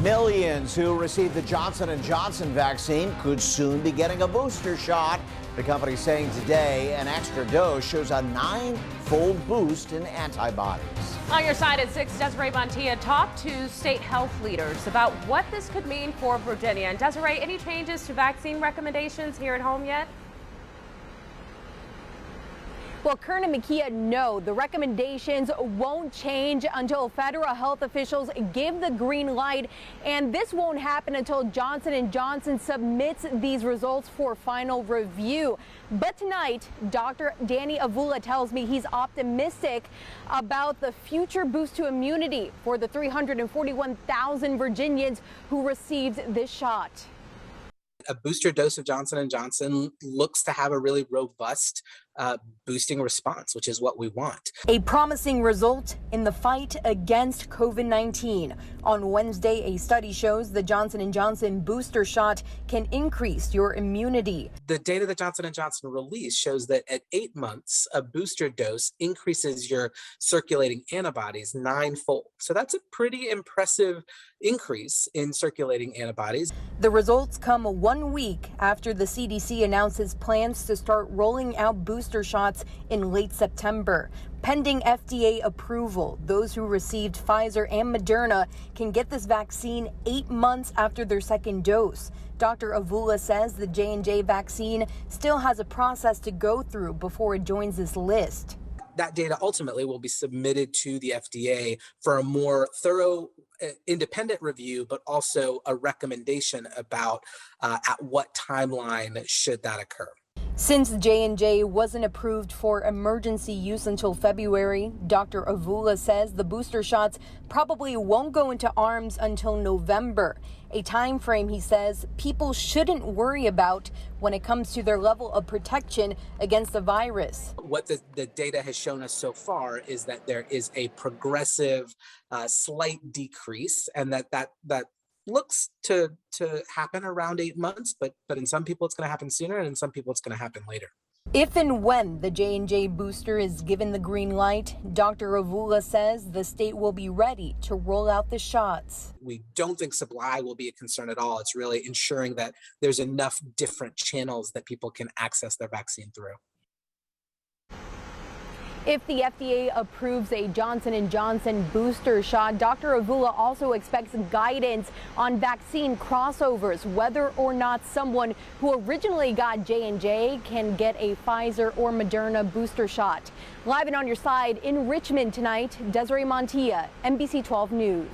Millions who received the Johnson & Johnson vaccine could soon be getting a booster shot. The company saying today an extra dose shows a 9-fold boost in antibodies. On your side at 6, Desiree Montilla talked to state health leaders about what this could mean for Virginia. And Desiree, any changes to vaccine recommendations here at home yet? Well, Kern and Makia know the recommendations won't change until federal health officials give the green light. And this won't happen until Johnson & Johnson submits these results for final review. But tonight, Dr. Danny Avula tells me he's optimistic about the future boost to immunity for the 341,000 Virginians who received this shot. A booster dose of Johnson & Johnson looks to have a really robust boosting response, which is what we want. A promising result in the fight against COVID-19. On Wednesday, a study shows the Johnson & Johnson booster shot can increase your immunity. The data that Johnson & Johnson released shows that at 8 months, a booster dose increases your circulating antibodies 9-fold. So that's a pretty impressive increase in circulating antibodies. The results come 1 week after the CDC announces plans to start rolling out booster shots in late September. Pending FDA approval, those who received Pfizer and Moderna can get this vaccine 8 months after their second dose. Dr. Avula says the J&J vaccine still has a process to go through before it joins this list. That data ultimately will be submitted to the FDA for a more thorough independent review, but also a recommendation about at what timeline should that occur. Since J&J wasn't approved for emergency use until February, Dr. Avula says the booster shots probably won't go into arms until November, a time frame he says people shouldn't worry about when it comes to their level of protection against the virus. What the data has shown us so far is that there is a progressive slight decrease, and that looks to happen around 8 months, but in some people it's going to happen sooner, and in some people it's going to happen later. If and when the J&J booster is given the green light, Dr. Avula says the state will be ready to roll out the shots. We don't think supply will be a concern at all. It's really ensuring that there's enough different channels that people can access their vaccine through. If the FDA approves a Johnson & Johnson booster shot, Dr. Avula also expects guidance on vaccine crossovers, whether or not someone who originally got J&J can get a Pfizer or Moderna booster shot. Live and on your side in Richmond tonight, Desiree Montilla, NBC 12 News.